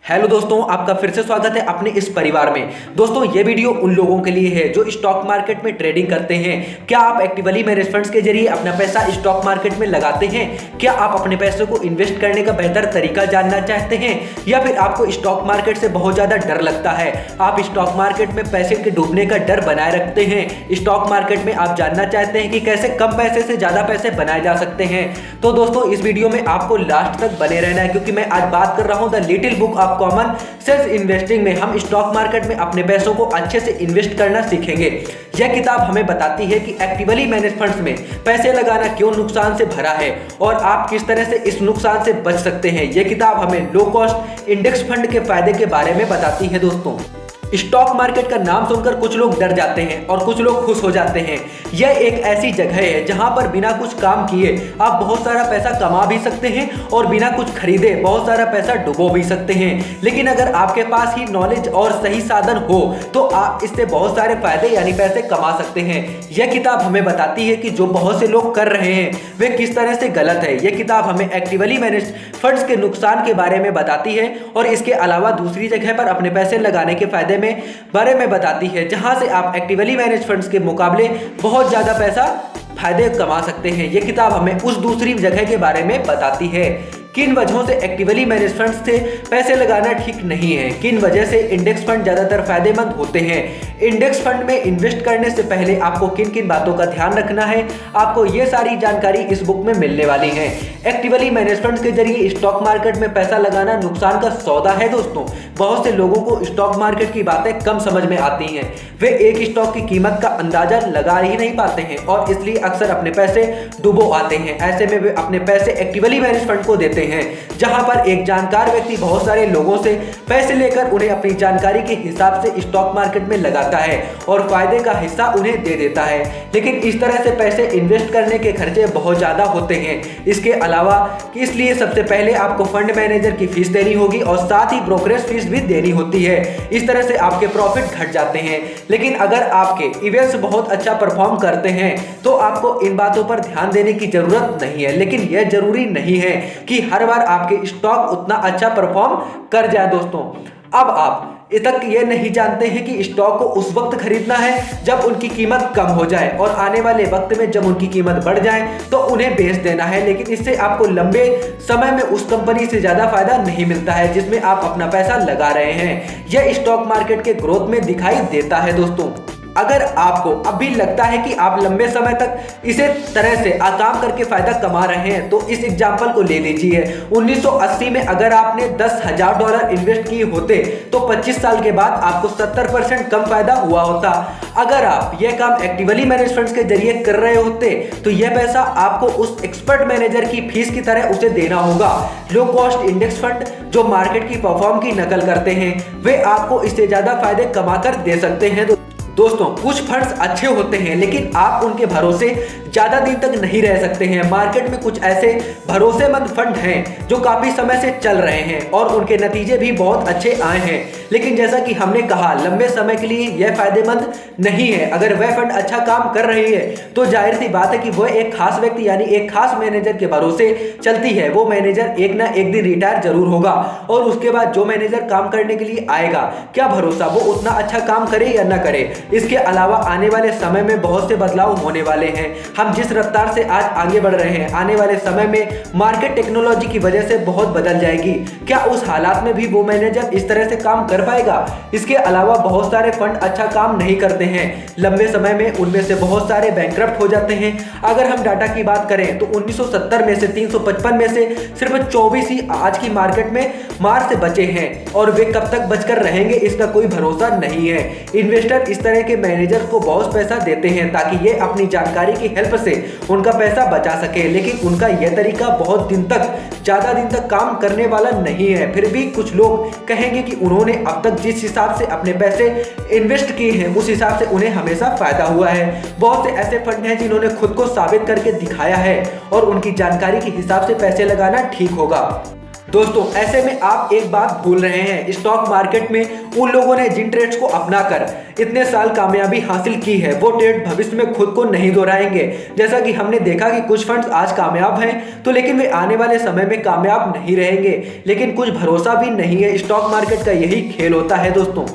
Hello दोस्तों, आपका फिर से स्वागत है अपने इस परिवार में। दोस्तों, ये वीडियो उन लोगों के लिए है जो स्टॉक मार्केट में ट्रेडिंग करते हैं। क्या आप एक्टिवली मैनेज फंड्स के जरिए अपना पैसा स्टॉक मार्केट में लगाते हैं? क्या आप अपने पैसे को इन्वेस्ट करने का बेहतर तरीका जानना चाहते हैं, या फिर आपको स्टॉक मार्केट से बहुत ज्यादा डर लगता है? आप स्टॉक मार्केट में पैसे के डूबने का डर बनाए रखते हैं। स्टॉक मार्केट में आप जानना चाहते हैं कि कैसे कम पैसे से ज्यादा पैसे बनाए जा सकते हैं। तो दोस्तों, इस वीडियो में आपको लास्ट तक बने रहना है, क्योंकि मैं आज बात कर रहा हूं the little book of common sense investing में हम स्टॉक मार्केट में अपने पैसों को अच्छे से इन्वेस्ट करना सीखेंगे। यह किताब हमें बताती है कि एक्टिवली मैनेज फंड्स में पैसे लगाना क्यों नुकसान से भरा है और आप किस तरह से इस नुकसान से बच सकते हैं। यह किताब हमें लो कॉस्ट इंडेक्स फंड के फायदे के बारे में बताती है। दोस्तों, स्टॉक मार्केट का नाम सुनकर कुछ लोग डर जाते हैं और कुछ लोग खुश हो जाते हैं। यह एक ऐसी जगह है जहां पर बिना कुछ काम किए आप बहुत सारा पैसा कमा भी सकते हैं और बिना कुछ खरीदे बहुत सारा पैसा डुबो भी सकते हैं। लेकिन अगर आपके पास ही नॉलेज और सही साधन हो तो आप इससे बहुत सारे फायदे यानी पैसे कमा सकते हैं। यह किताब हमें बताती है कि जो बहुत से लोग कर रहे हैं वे किस तरह से गलत है। यह किताब हमें एक्टिवली मैनेज फंड्स के नुकसान के बारे में बताती है और इसके अलावा दूसरी जगह पर अपने पैसे लगाने के फायदे बारे में बताती है, जहां से आप एक्टिवली मैनेज फंड्स के मुकाबले बहुत ज्यादा पैसा फायदे कमा सकते हैं। यह किताब हमें उस दूसरी जगह के बारे में बताती है। किन वजहों से एक्टिवली मैनेज फंड्स से पैसे लगाना ठीक नहीं है, किन वजह से इंडेक्स फंड ज्यादातर फायदेमंद होते हैं। इंडेक्स फंड में इन्वेस्ट करने से पहले आपको किन किन बातों का ध्यान रखना है, आपको ये सारी जानकारी इस बुक में मिलने वाली है। एक्टिवली मैनेज फंड के जरिए स्टॉक मार्केट में पैसा लगाना नुकसान का सौदा है। दोस्तों, बहुत से लोगों को स्टॉक मार्केट की बातें कम समझ में आती हैं। वे एक स्टॉक की कीमत का अंदाजा लगा ही नहीं पाते हैं और इसलिए अक्सर अपने पैसे डुबो आते हैं। ऐसे में वे अपने पैसे एक्टिवली मैनेज फंड को देते हैं, जहां पर एक जानकार व्यक्ति बहुत सारे लोगों से पैसे लेकर उन्हें अपनी जानकारी के हिसाब से स्टॉक मार्केट में लगाता है और फायदे का हिस्सा उन्हें दे देता है। लेकिन इस तरह से पैसे इन्वेस्ट करने के खर्चे बहुत ज्यादा होते हैं। इसके अलावा इसलिए सबसे पहले आपको फंड मैनेजर की फीस देनी होगी और साथ ही ब्रोकरेज फीस भी देनी होती है। इस तरह से आपके प्रॉफिट घट जाते हैं। लेकिन अगर आपके इवेंट्स बहुत अच्छा परफॉर्म करते हैं तो आपको इन बातों पर ध्यान देने की जरूरत नहीं है। लेकिन यह जरूरी नहीं है कि हर बार आपके स्टॉक उतना अच्छा परफॉर्म कर जाए। दोस्तों, अब आप तक ये नहीं जानते हैं कि स्टॉक को उस वक्त खरीदना है जब उनकी कीमत कम हो जाए और आने वाले वक्त में जब उनकी कीमत बढ़ जाए तो उन्हें बेच देना है। लेकिन इससे आपको लंबे समय में उस कंपनी से ज्यादा फायदा नहीं मिलता है जिसमें आप अपना पैसा लगा रहे हैं। यह स्टॉक मार्केट के ग्रोथ में दिखाई देता है। दोस्तों, अगर आपको अभी लगता है कि आप लंबे समय तक इसी तरह से काम करके फायदा कमा रहे हैं तो इस एग्जाम्पल को ले लीजिए। 1980 में अगर आपने $10,000 इन्वेस्ट किए होते तो 25 साल के बाद आपको 70% कम फायदा हुआ होता। अगर आप यह काम एक्टिवली मैनेज फंड्स के जरिए कर रहे होते तो यह पैसा आपको उस एक्सपर्ट मैनेजर की फीस की तरह उसे देना होगा। लो कॉस्ट इंडेक्स फंड जो मार्केट की परफॉर्म की नकल करते हैं वे आपको इससे ज्यादा फायदे कमाकर दे सकते हैं। दोस्तों, कुछ फंड्स अच्छे होते हैं लेकिन आप उनके भरोसे ज्यादा दिन तक नहीं रह सकते हैं। मार्केट में कुछ ऐसे भरोसेमंद फंड हैं जो काफी समय से चल रहे हैं और उनके नतीजे भी बहुत अच्छे आए हैं। लेकिन जैसा कि हमने कहा, लंबे समय के लिए यह फायदेमंद नहीं है। अगर वह फंड अच्छा काम कर रही है तो जाहिर सी बात है कि वह एक खास व्यक्ति यानी एक खास मैनेजर के भरोसे चलती है। वो मैनेजर एक ना एक दिन रिटायर जरूर होगा और उसके बाद जो मैनेजर काम करने के लिए आएगा, क्या भरोसा वो उतना अच्छा काम करे या ना करे। इसके अलावा आने वाले समय में बहुत से बदलाव होने वाले हैं। हम जिस रफ्तार से आज आगे बढ़ रहे हैं, आने वाले समय में मार्केट टेक्नोलॉजी की वजह से बहुत बदल जाएगी। क्या उस हालात में भी वो मैनेजर इस तरह से काम कर पाएगा? इसके अलावा बहुत सारे फंड अच्छा काम नहीं करते हैं। लंबे समय में उनमें से बहुत सारे बैंकक्रप्ट हो जाते हैं। अगर हम डाटा की बात करें तो 1970 में से 355 में से सिर्फ 24 ही आज की मार्केट में मार से बचे हैं और वे कब तक बचकर रहेंगे इसका कोई भरोसा नहीं है। इन्वेस्टर इस तरह के मैनेजर को बहुत पैसा देते हैं ताकि ये अपनी जानकारी की हेल्प से उनका पैसा बचा सके। लेकिन उनका यह तरीका बहुत दिन तक ज्यादा दिन तक काम करने वाला नहीं है। फिर भी कुछ लोग कहेंगे कि उन्होंने अब तक जिस हिसाब से अपने पैसे इन्वेस्ट किए हैं उस हिसाब से उन्हें हमेशा फायदा हुआ है। बहुत से ऐसे फंड हैं जिन्होंने खुद को साबित करके दिखाया है और उनकी जानकारी के हिसाब से पैसे लगाना ठीक होगा। दोस्तों, ऐसे में आप एक बात भूल रहे हैं, स्टॉक मार्केट में उन लोगों ने जिन ट्रेड्स को अपनाकर इतने साल कामयाबी हासिल की है वो ट्रेड भविष्य में खुद को नहीं दोहराएंगे। जैसा कि हमने देखा कि कुछ फंड्स आज कामयाब हैं तो लेकिन वे आने वाले समय में कामयाब नहीं रहेंगे, लेकिन कुछ भरोसा भी नहीं है। स्टॉक मार्केट का यही खेल होता है दोस्तों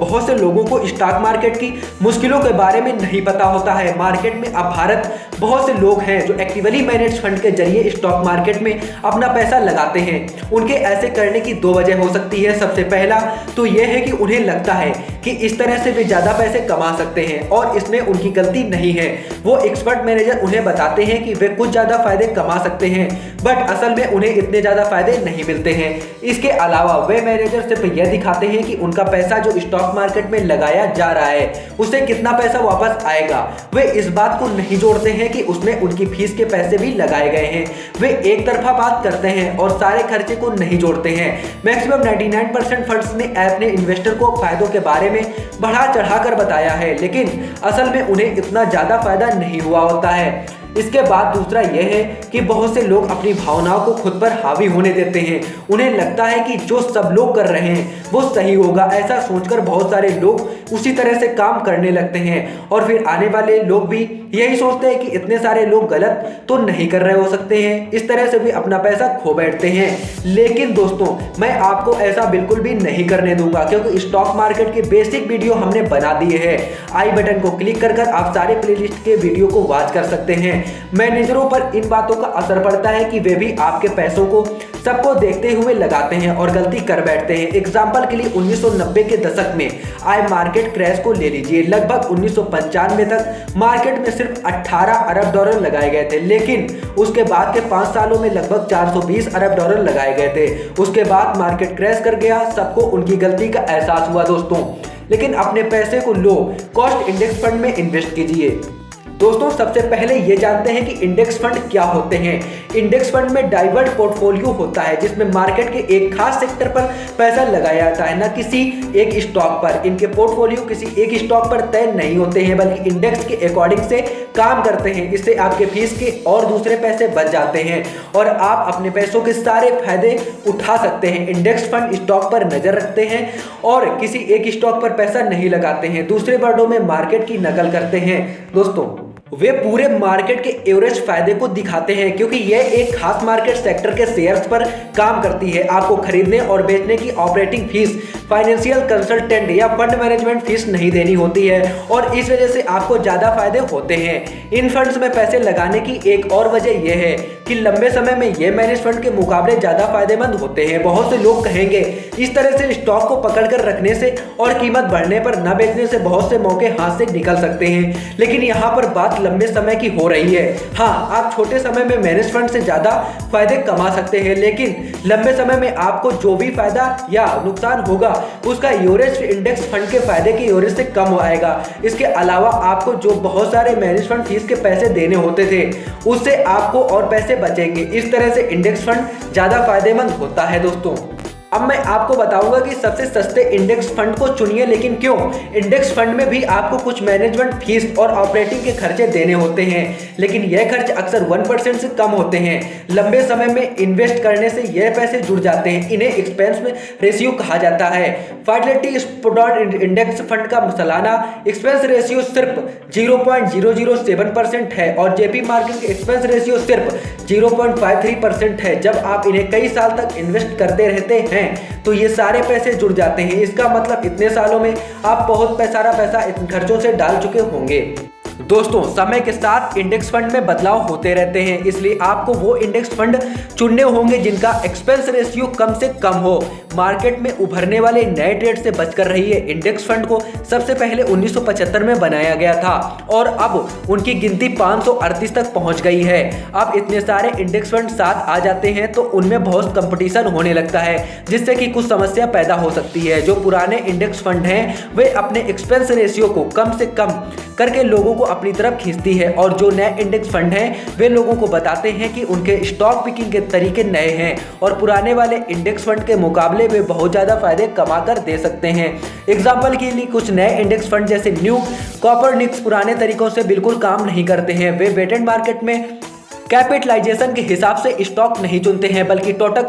बहुत से लोगों को स्टॉक मार्केट की मुश्किलों के बारे में नहीं पता होता है। मार्केट में अब भारत बहुत से लोग हैं जो एक्टिवली मैनेज फंड के जरिए स्टॉक मार्केट में अपना पैसा लगाते हैं। उनके ऐसे करने की दो वजह हो सकती है। सबसे पहला तो यह है कि उन्हें लगता है कि इस तरह से वे ज़्यादा पैसे कमा सकते हैं और इसमें उनकी गलती नहीं है। वो एक्सपर्ट मैनेजर उन्हें बताते हैं कि वे कुछ ज़्यादा फायदे कमा सकते हैं, बट असल में उन्हें इतने ज़्यादा फायदे नहीं मिलते हैं। इसके अलावा वे मैनेजर सिर्फ यह दिखाते हैं कि उनका पैसा जो स्टॉक मार्केट में लगाया जा रहा है उसे कितना पैसा वापस आएगा। वे इस बात को नहीं जोड़ते हैं कि उसमें उनकी फीस के पैसे भी लगाए गए हैं। वे एक तरफा बात करते हैं और सारे खर्चे को नहीं जोड़ते हैं। मैक्सिमम 99% फंड्स ने अपने इन्वेस्टर को फायदों के बारे में बढ़ा चढ़ाकर बताया है, लेकिन असल में उन्हें इतना ज्यादा फायदा नहीं हुआ होता है। इसके बाद दूसरा यह है कि बहुत से लोग अपनी भावनाओं को खुद पर हावी होने देते हैं। उन्हें लगता है कि जो सब लोग कर रहे हैं वो सही होगा। ऐसा सोचकर बहुत सारे लोग उसी तरह से काम करने लगते हैं और फिर आने वाले लोग भी यही सोचते हैं कि इतने सारे लोग गलत तो नहीं कर रहे हो सकते हैं। इस तरह से भी अपना पैसा खो बैठते हैं। लेकिन दोस्तों मैं आपको ऐसा बिल्कुल भी नहीं करने दूंगा, क्योंकि स्टॉक मार्केट के बेसिक वीडियो हमने बना दिए हैं। आई बटन को क्लिक कर आप सारे प्लेलिस्ट के वीडियो को वॉच कर सकते हैं। मैनेजरों पर इन बातों का असर पड़ता है कि वे भी आपके पैसों को सबको देखते हुए लगाते हैं और गलती कर बैठते हैं। एग्जाम्पल के लिए 1990 के दशक में आए मार्केट क्रैश को ले लीजिए। लगभग 1995 तक मार्केट में सिर्फ 18 अरब डॉलर लगाए गए थे, लेकिन उसके बाद के 5 सालों में लगभग 420 अरब डॉलर लगाए गए थे। उसके बाद मार्केट क्रैश कर गया। सबको उनकी गलती का एहसास हुआ दोस्तों। लेकिन अपने पैसे को लो कॉस्ट इंडेक्स फंड में इन्वेस्ट कीजिए। दोस्तों सबसे पहले ये जानते हैं कि इंडेक्स फंड क्या होते हैं। इंडेक्स फंड में डाइवर्ट पोर्टफोलियो होता है जिसमें मार्केट के एक खास सेक्टर पर पैसा लगाया जाता है, न किसी एक स्टॉक पर। इनके पोर्टफोलियो किसी एक स्टॉक पर तय नहीं होते हैं, बल्कि इंडेक्स के अकॉर्डिंग से काम करते हैं। इससे आपके फीस के और दूसरे पैसे बच जाते हैं और आप अपने पैसों के सारे फायदे उठा सकते हैं। इंडेक्स फंड स्टॉक पर नजर रखते हैं और किसी एक स्टॉक पर पैसा नहीं लगाते हैं। दूसरे वर्डों में मार्केट की नकल करते हैं। दोस्तों वे पूरे मार्केट के एवरेज फायदे को दिखाते हैं, क्योंकि यह एक खास मार्केट सेक्टर के शेयर्स पर काम करती है। आपको खरीदने और बेचने की ऑपरेटिंग फीस, फाइनेंशियल कंसल्टेंट या फंड मैनेजमेंट फीस नहीं देनी होती है और इस वजह से आपको ज्यादा फायदे होते हैं। इन फंड्स में पैसे लगाने की एक और वजह यह है कि लंबे समय में ये मैनेज फंड के मुकाबले ज्यादा फायदेमंद होते हैं। बहुत से लोग कहेंगे इस तरह से स्टॉक को पकड़कर रखने से और कीमत बढ़ने पर न बेचने से बहुत से मौके हाथ से निकल सकते हैं, लेकिन यहाँ पर बात लंबे समय की हो रही है। हाँ, आप छोटे समय में मैनेज फंड से ज्यादा फायदे कमा सकते हैं, लेकिन लंबे समय में आपको जो भी फायदा या नुकसान होगा उसका एवरेज इंडेक्स फंड के फायदे के एवरेज से कम आएगा। इसके अलावा आपको जो बहुत सारे मैनेज फंड फीस के पैसे देने होते थे उससे आपको और पैसे बचेंगे। इस तरह से इंडेक्स फंड ज्यादा फायदेमंद होता है दोस्तों। अब मैं आपको बताऊंगा कि सबसे सस्ते इंडेक्स फंड को चुनिए, लेकिन क्यों। इंडेक्स फंड में भी आपको कुछ मैनेजमेंट फीस और ऑपरेटिंग के खर्चे देने होते हैं, लेकिन यह खर्च अक्सर 1% से कम होते हैं। लंबे समय में इन्वेस्ट करने से यह पैसे जुड़ जाते हैं। इन्हें एक्सपेंस में रेशियो कहा जाता है। फाइडेलिटी स्टॉक इंडेक्स फंड का सालाना एक्सपेंस रेशियो सिर्फ 0.007% है और जेपी मॉर्गन के एक्सपेंस रेशियो सिर्फ 0.53% है। जब आप इन्हें कई साल तक इन्वेस्ट करते रहते हैं तो ये सारे पैसे जुड़ जाते हैं। इसका मतलब इतने सालों में आप बहुत सारा पैसा इन खर्चों से डाल चुके होंगे। दोस्तों समय के साथ इंडेक्स फंड में बदलाव होते रहते हैं, इसलिए आपको वो इंडेक्स फंड चुनने होंगे जिनका एक्सपेंस रेशियो कम से कम हो। मार्केट में उभरने वाले नए ट्रेड से बचकर रहिए। इंडेक्स फंड को सबसे पहले 1975 में बनाया गया था और अब उनकी गिनती 538 तक पहुंच गई है। अब इतने सारे इंडेक्स फंड साथ आ जाते हैं तो उनमें बहुत कंपटीशन होने लगता है, जिससे कि कुछ समस्या पैदा हो सकती है। जो पुराने इंडेक्स फंड हैं वे अपने एक्सपेंस रेशियो को कम से कम करके लोगों को अपनी तरफ खींचती है और जो नए इंडेक्स फंड हैं वे लोगों को बताते हैं कि उनके स्टॉक पिकिंग के तरीके नए हैं और पुराने वाले इंडेक्स फंड के मुकाबले वे बहुत ज़्यादा फायदे कमा कर दे सकते हैं। एग्जाम्पल के लिए कुछ नए इंडेक्स फंड जैसे न्यू कॉपरनिक्स पुराने तरीकों से बिल्कुल काम नहीं करते हैं। वे वेटेड मार्केट में कैपिटलाइजेशन के हिसाब से स्टॉक नहीं चुनते हैं, बल्कि टोटल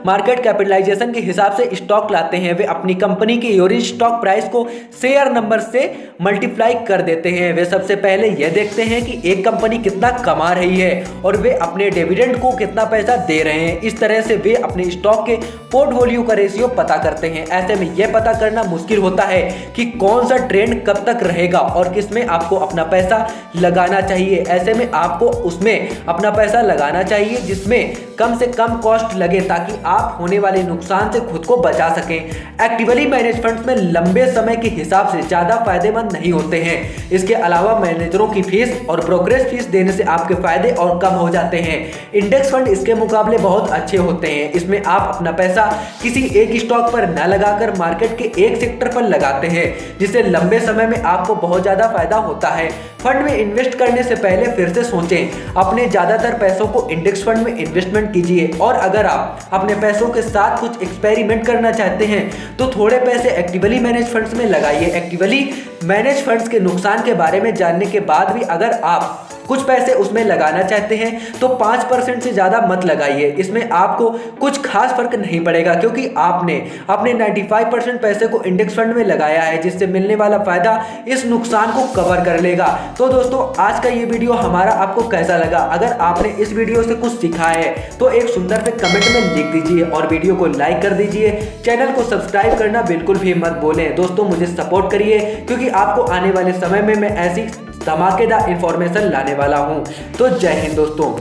मार्केट कैपिटलाइजेशन के हिसाब से स्टॉक लाते हैं। वे अपनी कंपनी की यूनिट स्टॉक प्राइस को शेयर नंबर से मल्टीप्लाई कर देते हैं। वे सबसे पहले यह देखते हैं कि एक कंपनी कितना कमा रही है और वे अपने डिविडेंड को कितना पैसा दे रहे हैं। इस तरह से वे अपने स्टॉक के पोर्टफोलियो का रेशियो पता करते हैं। ऐसे में यह पता करना मुश्किल होता है कि कौन सा ट्रेंड कब तक रहेगा और किसमें आपको अपना पैसा लगाना चाहिए। ऐसे में आपको उसमें अपना पैसा लगाना चाहिए जिसमें कम से कम कॉस्ट लगे, ताकि आप होने वाले नुकसान से खुद को बचा सकें। एक्टिवली मैनेज फंड्स में लंबे समय के हिसाब से ज्यादा फायदेमंद नहीं होते हैं। इसके अलावा मैनेजरों की फीस और ब्रोकरेज फीस देने से आपके फायदे और कम हो जाते हैं। इंडेक्स फंड इसके मुकाबले बहुत अच्छे होते हैं। इसमें आप अपना पैसा किसी एक स्टॉक पर न लगाकर मार्केट के एक सेक्टर पर लगाते हैं, जिससे लंबे समय में आपको बहुत ज्यादा फायदा होता है। फंड में इन्वेस्ट करने से पहले फिर से सोचें। अपने ज्यादातर पैसों को इंडेक्स फंड में इन्वेस्टमेंट कीजिए, और अगर आप अपने पैसों के साथ कुछ एक्सपेरिमेंट करना चाहते हैं तो थोड़े पैसे एक्टिवली मैनेज फंड्स में लगाइए। एक्टिवली मैनेज फंड्स के नुकसान के बारे में जानने के बाद भी अगर आप कुछ पैसे उसमें लगाना चाहते हैं तो 5% से ज़्यादा मत लगाइए। इसमें आपको कुछ खास फर्क नहीं पड़ेगा, क्योंकि आपने अपने 95% पैसे को इंडेक्स फंड में लगाया है, जिससे मिलने वाला फायदा इस नुकसान को कवर कर लेगा। तो दोस्तों, आज का ये वीडियो हमारा आपको कैसा लगा? अगर आपने इस वीडियो से कुछ सीखा है तो एक सुंदर से कमेंट में लिख दीजिए और वीडियो को लाइक कर दीजिए। चैनल को सब्सक्राइब करना बिल्कुल भी मत भूलें। दोस्तों, मुझे सपोर्ट करिए, क्योंकि आपको आने वाले समय में मैं ऐसी धमाकेदार इंफॉर्मेशन लाने वाला हूं। तो जय हिंद दोस्तों।